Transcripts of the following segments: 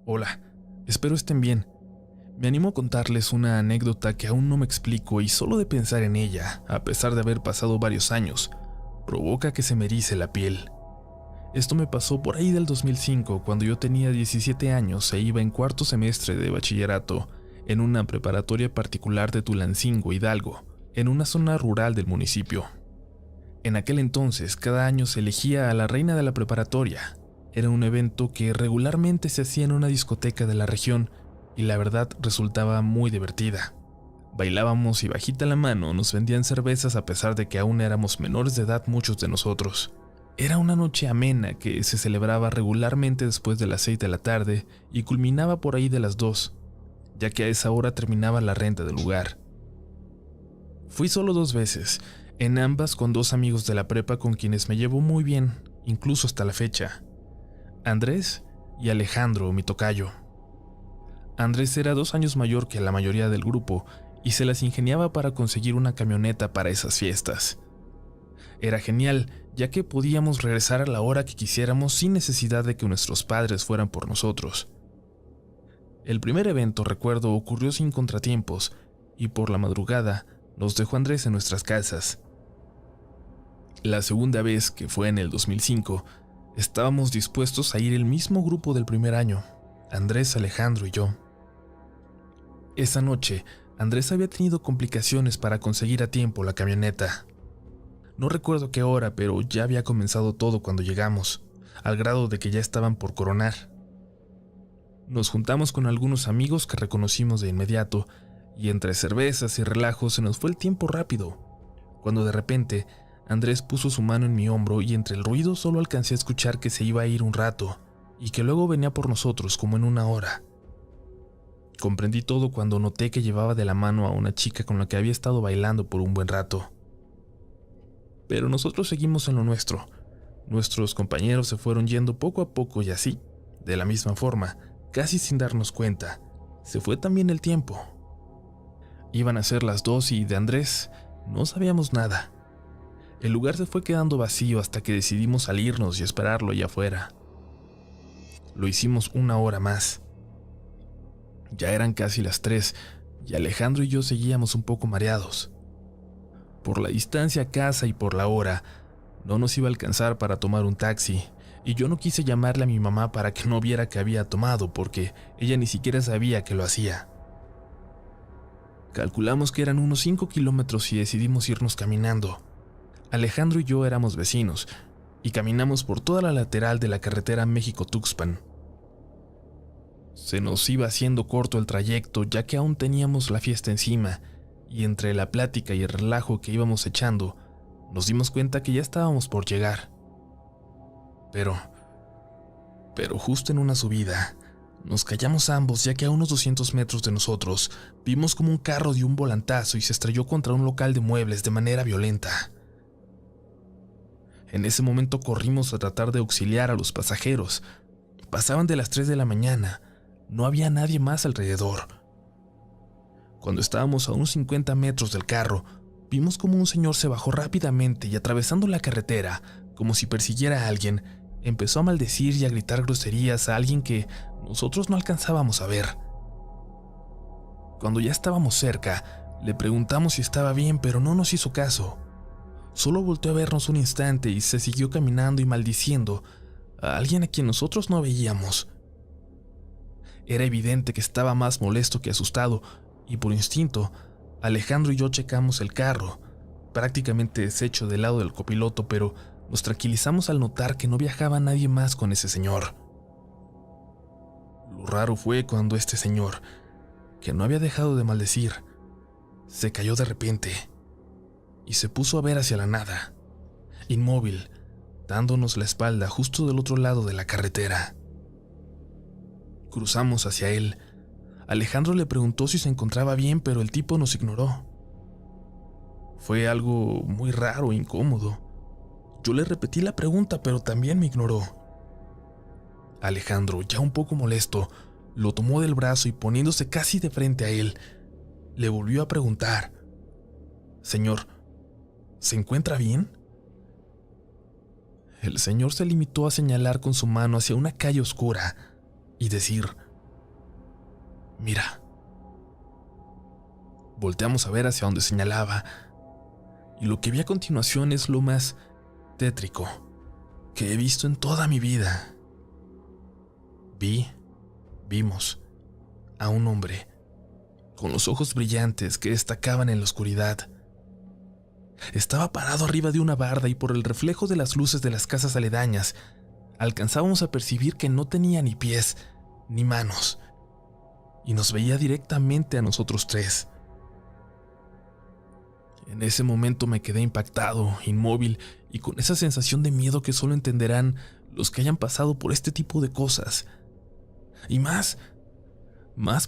Hola, espero estén bien. Me animo a contarles una anécdota que aún no me explico y solo de pensar en ella, a pesar de haber pasado varios años, provoca que se me erice la piel. Esto me pasó por ahí del 2005, cuando yo tenía 17 años e iba en cuarto semestre de bachillerato, en una preparatoria particular de Tulancingo, Hidalgo, en una zona rural del municipio. En aquel entonces, cada año se elegía a la reina de la preparatoria. Era un evento que regularmente se hacía en una discoteca de la región y la verdad resultaba muy divertida. Bailábamos y bajita la mano nos vendían cervezas a pesar de que aún éramos menores de edad muchos de nosotros. Era una noche amena que se celebraba regularmente después de las 6 de la tarde y culminaba por ahí de las 2, ya que a esa hora terminaba la renta del lugar. Fui solo 2 veces, en ambas con 2 amigos de la prepa con quienes me llevo muy bien, incluso hasta la fecha. Andrés y Alejandro, mi tocayo. Andrés era 2 años mayor que la mayoría del grupo y se las ingeniaba para conseguir una camioneta para esas fiestas. Era genial, ya que podíamos regresar a la hora que quisiéramos sin necesidad de que nuestros padres fueran por nosotros. El primer evento, recuerdo, ocurrió sin contratiempos y por la madrugada nos dejó Andrés en nuestras casas. La segunda vez, que fue en el 2005, estábamos dispuestos a ir el mismo grupo del primer año, Andrés, Alejandro y yo. Esa noche, Andrés había tenido complicaciones para conseguir a tiempo la camioneta. No recuerdo qué hora, pero ya había comenzado todo cuando llegamos, al grado de que ya estaban por coronar. Nos juntamos con algunos amigos que reconocimos de inmediato, y entre cervezas y relajos se nos fue el tiempo rápido, cuando de repente Andrés puso su mano en mi hombro y entre el ruido solo alcancé a escuchar que se iba a ir un rato, y que luego venía por nosotros como en una hora. Comprendí todo cuando noté que llevaba de la mano a una chica con la que había estado bailando por un buen rato. Pero nosotros seguimos en lo nuestro. Nuestros compañeros se fueron yendo poco a poco y así, de la misma forma, casi sin darnos cuenta, se fue también el tiempo. Iban a ser las 2 y de Andrés no sabíamos nada. El lugar se fue quedando vacío hasta que decidimos salirnos y esperarlo allá afuera. Lo hicimos 1 hora más. Ya eran casi las 3 y Alejandro y yo seguíamos un poco mareados. Por la distancia a casa y por la hora, no nos iba a alcanzar para tomar un taxi, y yo no quise llamarle a mi mamá para que no viera que había tomado, porque ella ni siquiera sabía que lo hacía. Calculamos que eran unos 5 kilómetros y decidimos irnos caminando. Alejandro y yo éramos vecinos, y caminamos por toda la lateral de la carretera México-Tuxpan. Se nos iba haciendo corto el trayecto, ya que aún teníamos la fiesta encima, y entre la plática y el relajo que íbamos echando, nos dimos cuenta que ya estábamos por llegar. Pero justo en una subida, nos callamos ambos, ya que a unos 200 metros de nosotros, vimos como un carro dio un volantazo y se estrelló contra un local de muebles de manera violenta. En ese momento corrimos a tratar de auxiliar a los pasajeros. Pasaban de las 3 de la mañana, no había nadie más alrededor. Cuando estábamos a unos 50 metros del carro, vimos como un señor se bajó rápidamente y atravesando la carretera, como si persiguiera a alguien, empezó a maldecir y a gritar groserías a alguien que nosotros no alcanzábamos a ver. Cuando ya estábamos cerca, le preguntamos si estaba bien, pero no nos hizo caso. Solo volteó a vernos un instante y se siguió caminando y maldiciendo a alguien a quien nosotros no veíamos. Era evidente que estaba más molesto que asustado, y por instinto, Alejandro y yo checamos el carro, prácticamente deshecho del lado del copiloto, pero nos tranquilizamos al notar que no viajaba nadie más con ese señor. Lo raro fue cuando este señor, que no había dejado de maldecir, se cayó de repente y se puso a ver hacia la nada, inmóvil, dándonos la espalda justo del otro lado de la carretera. Cruzamos hacia él. Alejandro le preguntó si se encontraba bien, pero el tipo nos ignoró. Fue algo muy raro e incómodo. Yo le repetí la pregunta, pero también me ignoró. Alejandro, ya un poco molesto, lo tomó del brazo y poniéndose casi de frente a él, le volvió a preguntar: «Señor, ¿se encuentra bien?». El señor se limitó a señalar con su mano hacia una calle oscura y decir: Mira. Volteamos a ver hacia donde señalaba, y lo que vi a continuación es lo más tétrico que he visto en toda mi vida. Vimos a un hombre con los ojos brillantes que destacaban en la oscuridad. Estaba parado arriba de una barda y por el reflejo de las luces de las casas aledañas, alcanzábamos a percibir que no tenía ni pies ni manos, y nos veía directamente a nosotros tres. En ese momento me quedé impactado, inmóvil y con esa sensación de miedo que solo entenderán los que hayan pasado por este tipo de cosas. Y más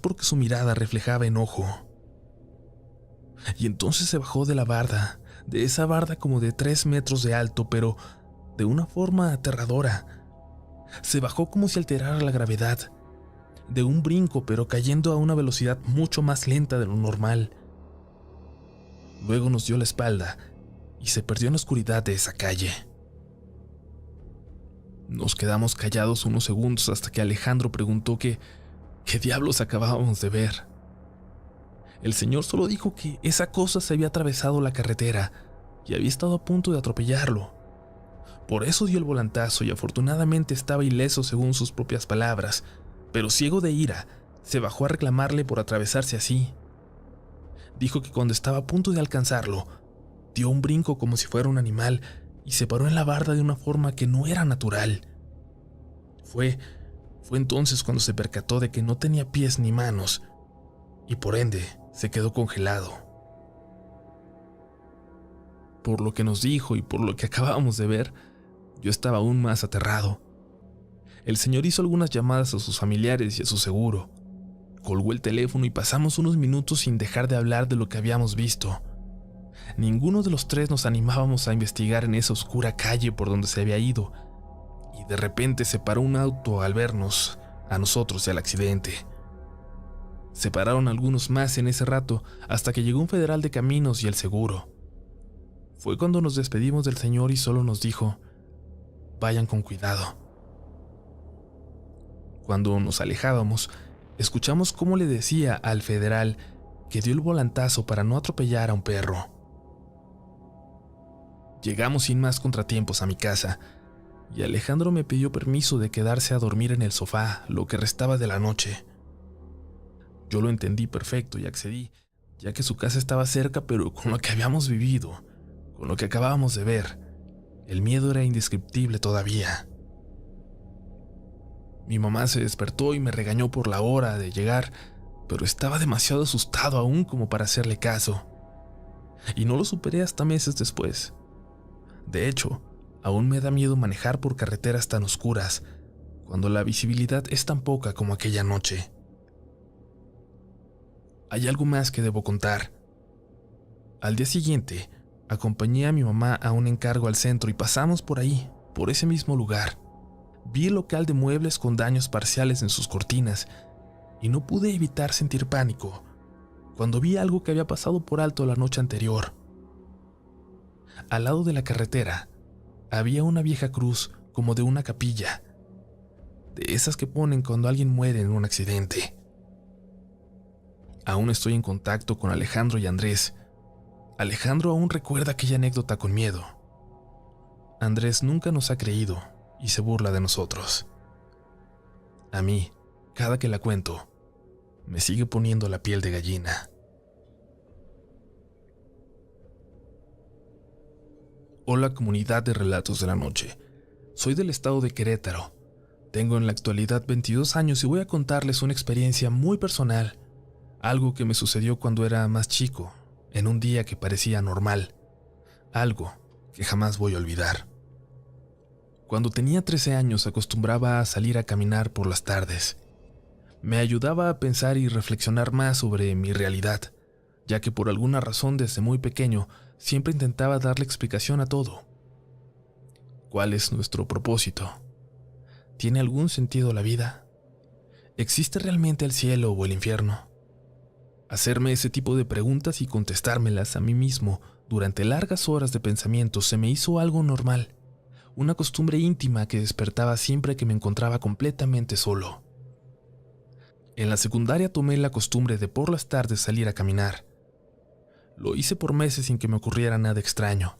porque su mirada reflejaba enojo. Y entonces se bajó de la barda, de esa barda como de 3 metros de alto, pero de una forma aterradora. Se bajó como si alterara la gravedad, de un brinco, pero cayendo a una velocidad mucho más lenta de lo normal. Luego nos dio la espalda y se perdió en la oscuridad de esa calle. Nos quedamos callados unos segundos hasta que Alejandro preguntó qué diablos acabábamos de ver. El señor solo dijo que esa cosa se había atravesado la carretera y había estado a punto de atropellarlo. Por eso dio el volantazo y afortunadamente estaba ileso según sus propias palabras, pero ciego de ira, se bajó a reclamarle por atravesarse así. Dijo que cuando estaba a punto de alcanzarlo, dio un brinco como si fuera un animal y se paró en la barda de una forma que no era natural. Fue entonces cuando se percató de que no tenía pies ni manos y por ende se quedó congelado. Por lo que nos dijo y por lo que acabábamos de ver, yo estaba aún más aterrado. El señor hizo algunas llamadas a sus familiares y a su seguro. Colgó el teléfono y pasamos unos minutos sin dejar de hablar de lo que habíamos visto. Ninguno de los tres nos animábamos a investigar en esa oscura calle por donde se había ido, y de repente se paró un auto al vernos, a nosotros y al accidente. Se pararon algunos más en ese rato hasta que llegó un federal de caminos y el seguro. Fue cuando nos despedimos del señor y solo nos dijo: vayan con cuidado. Cuando nos alejábamos, escuchamos cómo le decía al federal que dio el volantazo para no atropellar a un perro. Llegamos sin más contratiempos a mi casa, y Alejandro me pidió permiso de quedarse a dormir en el sofá lo que restaba de la noche. Yo lo entendí perfecto y accedí, ya que su casa estaba cerca, pero con lo que habíamos vivido, con lo que acabábamos de ver, el miedo era indescriptible todavía. Mi mamá se despertó y me regañó por la hora de llegar, pero estaba demasiado asustado aún como para hacerle caso. Y no lo superé hasta meses después. De hecho, aún me da miedo manejar por carreteras tan oscuras, cuando la visibilidad es tan poca como aquella noche. Hay algo más que debo contar. Al día siguiente, acompañé a mi mamá a un encargo al centro y pasamos por ahí, por ese mismo lugar. Vi el local de muebles con daños parciales en sus cortinas y no pude evitar sentir pánico cuando vi algo que había pasado por alto la noche anterior. Al lado de la carretera había una vieja cruz como de una capilla, de esas que ponen cuando alguien muere en un accidente. Aún estoy en contacto con Alejandro y Andrés. Alejandro aún recuerda aquella anécdota con miedo. Andrés nunca nos ha creído y se burla de nosotros. A mí, cada que la cuento, me sigue poniendo la piel de gallina. Hola, comunidad de Relatos de la Noche. Soy del estado de Querétaro. Tengo en la actualidad 22 años y voy a contarles una experiencia muy personal, algo que me sucedió cuando era más chico, en un día que parecía normal, algo que jamás voy a olvidar. Cuando tenía 13 años acostumbraba a salir a caminar por las tardes. Me ayudaba a pensar y reflexionar más sobre mi realidad, ya que por alguna razón desde muy pequeño siempre intentaba darle explicación a todo. ¿Cuál es nuestro propósito? ¿Tiene algún sentido la vida? ¿Existe realmente el cielo o el infierno? Hacerme ese tipo de preguntas y contestármelas a mí mismo durante largas horas de pensamiento se me hizo algo normal, una costumbre íntima que despertaba siempre que me encontraba completamente solo. En la secundaria tomé la costumbre de por las tardes salir a caminar. Lo hice por meses sin que me ocurriera nada extraño.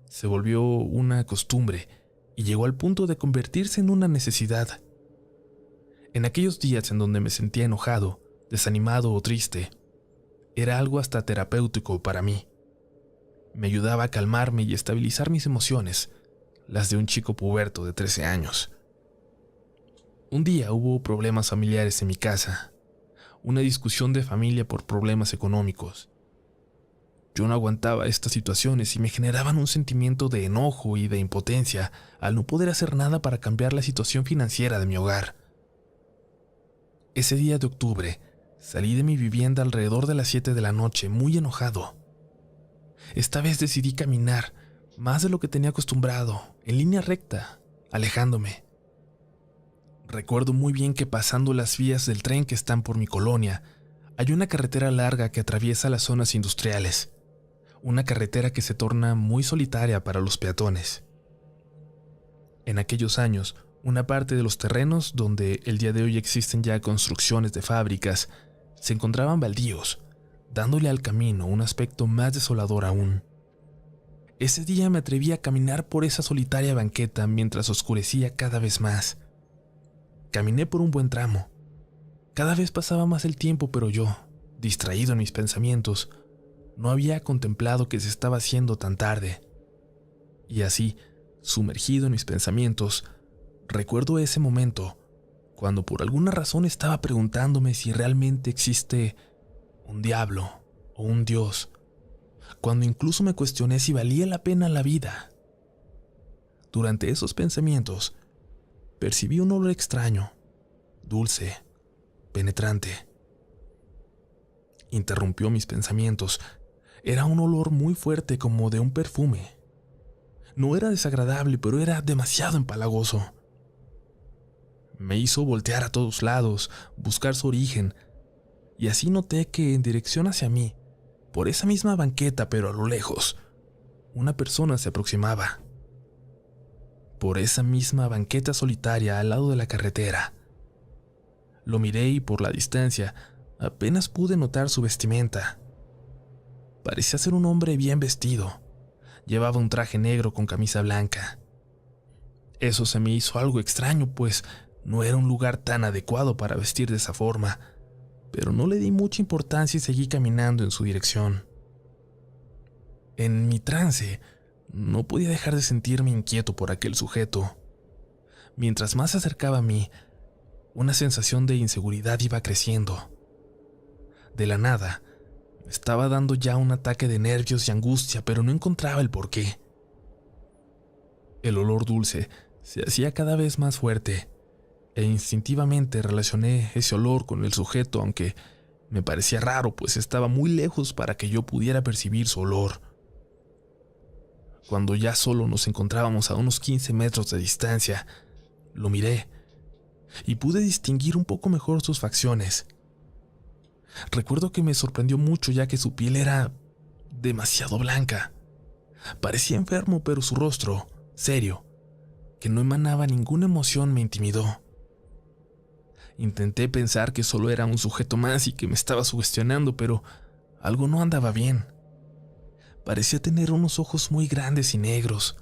Se volvió una costumbre y llegó al punto de convertirse en una necesidad. En aquellos días en donde me sentía enojado, desanimado o triste, era algo hasta terapéutico para mí. Me ayudaba a calmarme y estabilizar mis emociones, las de un chico puberto de 13 años. Un día hubo problemas familiares en mi casa, una discusión de familia por problemas económicos. Yo no aguantaba estas situaciones y me generaban un sentimiento de enojo y de impotencia al no poder hacer nada para cambiar la situación financiera de mi hogar. Ese día de octubre, salí de mi vivienda alrededor de las 7 de la noche muy enojado. Esta vez decidí caminar más de lo que tenía acostumbrado, en línea recta, alejándome. Recuerdo muy bien que pasando las vías del tren que están por mi colonia, hay una carretera larga que atraviesa las zonas industriales, una carretera que se torna muy solitaria para los peatones. En aquellos años, una parte de los terrenos donde el día de hoy existen ya construcciones de fábricas se encontraban baldíos, dándole al camino un aspecto más desolador aún. Ese día me atreví a caminar por esa solitaria banqueta mientras oscurecía cada vez más. Caminé por un buen tramo. Cada vez pasaba más el tiempo, pero yo, distraído en mis pensamientos, no había contemplado que se estaba haciendo tan tarde. Y así, sumergido en mis pensamientos, recuerdo ese momento, cuando por alguna razón estaba preguntándome si realmente existe un diablo o un Dios, cuando incluso me cuestioné si valía la pena la vida. Durante esos pensamientos, percibí un olor extraño, dulce, penetrante. Interrumpió mis pensamientos. Era un olor muy fuerte como de un perfume. No era desagradable, pero era demasiado empalagoso. Me hizo voltear a todos lados, buscar su origen, y así noté que en dirección hacia mí, por esa misma banqueta pero a lo lejos, una persona se aproximaba. Por esa misma banqueta solitaria al lado de la carretera. Lo miré y por la distancia apenas pude notar su vestimenta. Parecía ser un hombre bien vestido. Llevaba un traje negro con camisa blanca. Eso se me hizo algo extraño, pues no era un lugar tan adecuado para vestir de esa forma, pero no le di mucha importancia y seguí caminando en su dirección. En mi trance, no podía dejar de sentirme inquieto por aquel sujeto. Mientras más se acercaba a mí, una sensación de inseguridad iba creciendo. De la nada, me estaba dando ya un ataque de nervios y angustia, pero no encontraba el porqué. El olor dulce se hacía cada vez más fuerte, e instintivamente relacioné ese olor con el sujeto, aunque me parecía raro, pues estaba muy lejos para que yo pudiera percibir su olor. Cuando ya solo nos encontrábamos a unos 15 metros de distancia, lo miré y pude distinguir un poco mejor sus facciones. Recuerdo que me sorprendió mucho ya que su piel era demasiado blanca. Parecía enfermo, pero su rostro, serio, que no emanaba ninguna emoción, me intimidó. Intenté pensar que solo era un sujeto más y que me estaba sugestionando, pero algo no andaba bien. Parecía tener unos ojos muy grandes y negros.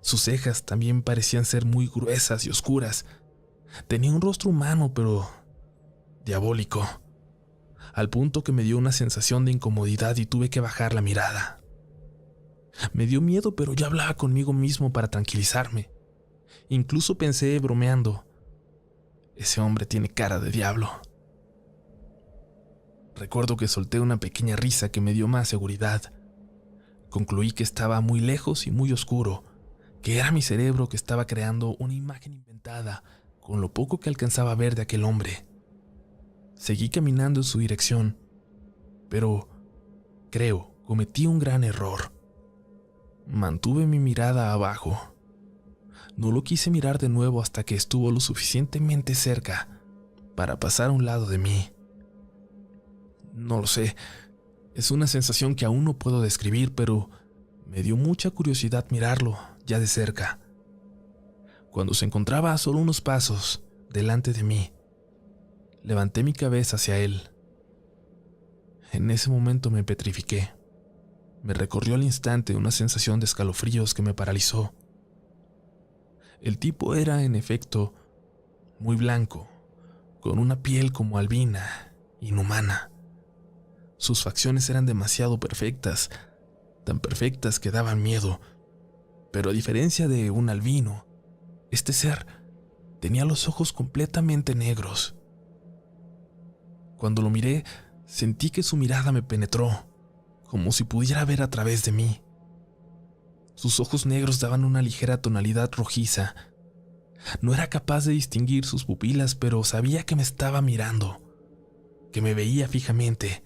Sus cejas también parecían ser muy gruesas y oscuras. Tenía un rostro humano, pero diabólico, al punto que me dio una sensación de incomodidad y tuve que bajar la mirada. Me dio miedo, pero yo hablaba conmigo mismo para tranquilizarme. Incluso pensé, bromeando, ese hombre tiene cara de diablo. Recuerdo que solté una pequeña risa que me dio más seguridad. Concluí que estaba muy lejos y muy oscuro, que era mi cerebro que estaba creando una imagen inventada con lo poco que alcanzaba a ver de aquel hombre. Seguí caminando en su dirección, pero creo cometí un gran error. Mantuve mi mirada abajo. No lo quise mirar de nuevo hasta que estuvo lo suficientemente cerca para pasar a un lado de mí. No lo sé, es una sensación que aún no puedo describir, pero me dio mucha curiosidad mirarlo ya de cerca. Cuando se encontraba a solo unos pasos delante de mí, Levanté mi cabeza hacia él. En ese momento me petrifiqué. Me recorrió al instante una sensación de escalofríos que me paralizó. El tipo era, en efecto, muy blanco, con una piel como albina, inhumana. Sus facciones eran demasiado perfectas, tan perfectas que daban miedo. Pero a diferencia de un albino, este ser tenía los ojos completamente negros. Cuando lo miré, sentí que su mirada me penetró, como si pudiera ver a través de mí. Sus ojos negros daban una ligera tonalidad rojiza. No era capaz de distinguir sus pupilas, pero sabía que me estaba mirando, que me veía fijamente,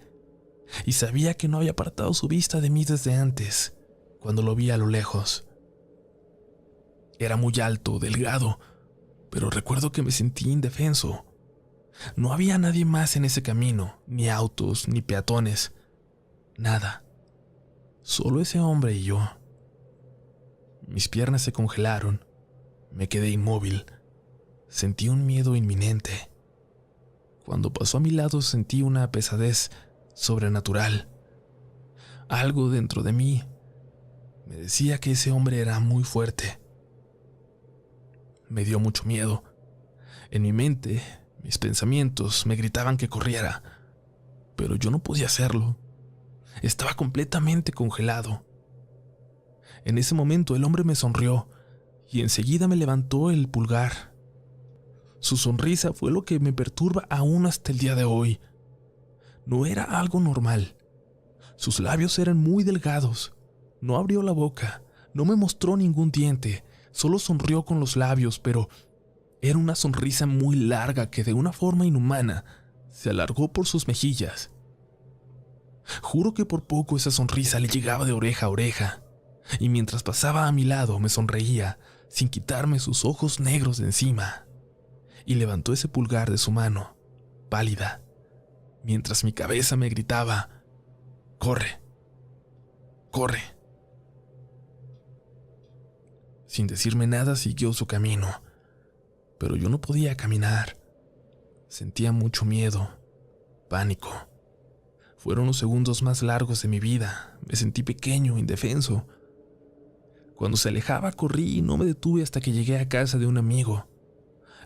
y sabía que no había apartado su vista de mí desde antes, cuando lo vi a lo lejos. Era muy alto, delgado, pero recuerdo que me sentí indefenso. No había nadie más en ese camino, ni autos, ni peatones. Nada. Solo ese hombre y yo. Mis piernas se congelaron. Me quedé inmóvil. Sentí un miedo inminente. Cuando pasó a mi lado sentí una pesadez sobrenatural. Algo dentro de mí me decía que ese hombre era muy fuerte. Me dio mucho miedo. En mi mente, mis pensamientos me gritaban que corriera, pero yo no podía hacerlo. Estaba completamente congelado. En ese momento el hombre me sonrió y enseguida me levantó el pulgar. Su sonrisa fue lo que me perturba aún hasta el día de hoy. No era algo normal. Sus labios eran muy delgados. No abrió la boca, no me mostró ningún diente, solo sonrió con los labios, pero era una sonrisa muy larga que de una forma inhumana se alargó por sus mejillas. Juro que por poco esa sonrisa le llegaba de oreja a oreja, y mientras pasaba a mi lado me sonreía sin quitarme sus ojos negros de encima, y levantó ese pulgar de su mano, pálida, mientras mi cabeza me gritaba: «¡Corre! ¡Corre!». Sin decirme nada siguió su camino, pero yo no podía caminar. Sentía mucho miedo, pánico. Fueron los segundos más largos de mi vida. Me sentí pequeño, indefenso. Cuando se alejaba, corrí y no me detuve hasta que llegué a casa de un amigo.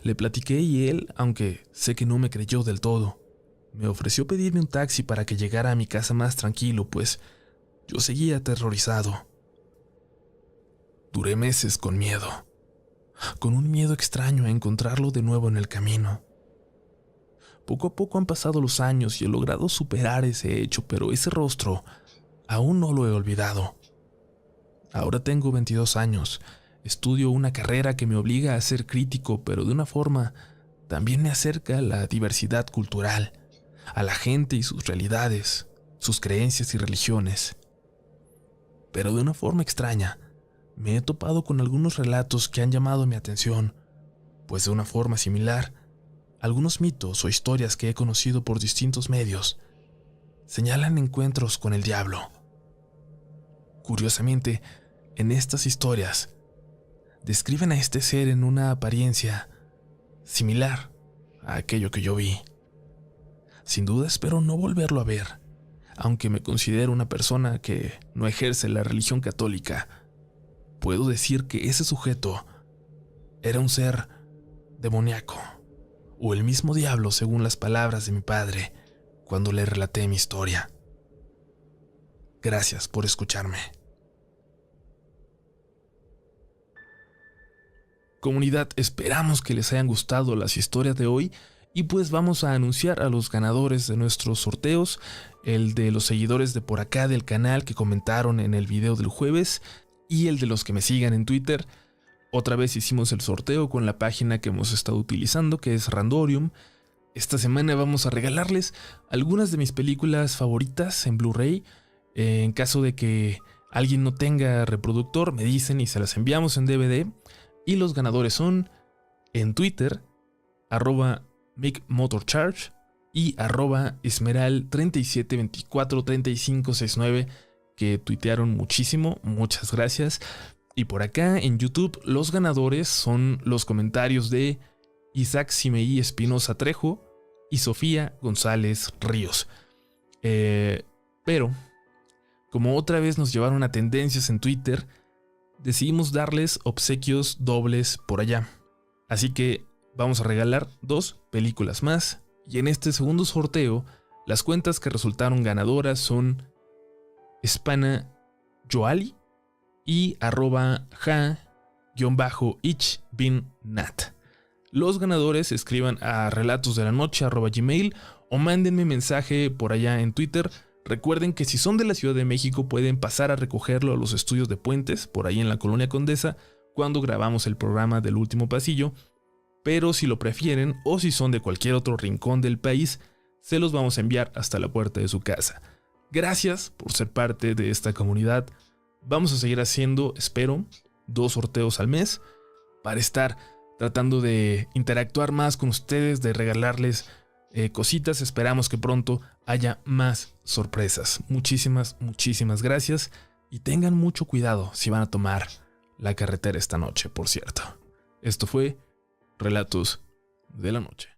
Le platiqué y él, aunque sé que no me creyó del todo, me ofreció pedirme un taxi para que llegara a mi casa más tranquilo, pues yo seguía aterrorizado. Duré meses con miedo, con un miedo extraño a encontrarlo de nuevo en el camino. Poco a poco han pasado los años y he logrado superar ese hecho, pero ese rostro aún no lo he olvidado. Ahora tengo 22 años, estudio una carrera que me obliga a ser crítico, pero de una forma también me acerca a la diversidad cultural, a la gente y sus realidades, sus creencias y religiones. Pero de una forma extraña, me he topado con algunos relatos que han llamado mi atención, pues de una forma similar, algunos mitos o historias que he conocido por distintos medios señalan encuentros con el diablo. Curiosamente, en estas historias describen a este ser en una apariencia similar a aquello que yo vi. Sin duda espero no volverlo a ver, aunque me considero una persona que no ejerce la religión católica. Puedo decir que ese sujeto era un ser demoníaco, o el mismo diablo según las palabras de mi padre cuando le relaté mi historia. Gracias por escucharme. Comunidad, esperamos que les hayan gustado las historias de hoy y pues vamos a anunciar a los ganadores de nuestros sorteos, el de los seguidores de por acá del canal que comentaron en el video del jueves y el de los que me sigan en Twitter. Otra vez hicimos el sorteo con la página que hemos estado utilizando, que es Randorium. Esta semana vamos a regalarles algunas de mis películas favoritas en Blu-ray. En caso de que alguien no tenga reproductor, me dicen y se las enviamos en DVD. Y los ganadores son en Twitter, @MickMotorCharge y @Esmeral37243569, que tuitearon muchísimo, muchas gracias. Y por acá en YouTube los ganadores son los comentarios de Isaac Simeí Espinosa Trejo y Sofía González Ríos. Pero, como otra vez nos llevaron a tendencias en Twitter, decidimos darles obsequios dobles por allá. Así que vamos a regalar 2 películas más. Y en este segundo sorteo, las cuentas que resultaron ganadoras son Spana Joali y @ja_ichbinnat. Los ganadores escriban a relatosdelanoche@gmail o mándenme mensaje por allá en Twitter. Recuerden que si son de la Ciudad de México pueden pasar a recogerlo a los estudios de Puentes, por ahí en la Colonia Condesa, cuando grabamos el programa del Último Pasillo. Pero si lo prefieren o si son de cualquier otro rincón del país, se los vamos a enviar hasta la puerta de su casa. Gracias por ser parte de esta comunidad. Vamos a seguir haciendo, espero, 2 sorteos al mes para estar tratando de interactuar más con ustedes, de regalarles cositas. Esperamos que pronto haya más sorpresas. Muchísimas gracias y tengan mucho cuidado si van a tomar la carretera esta noche, por cierto. Esto fue Relatos de la Noche.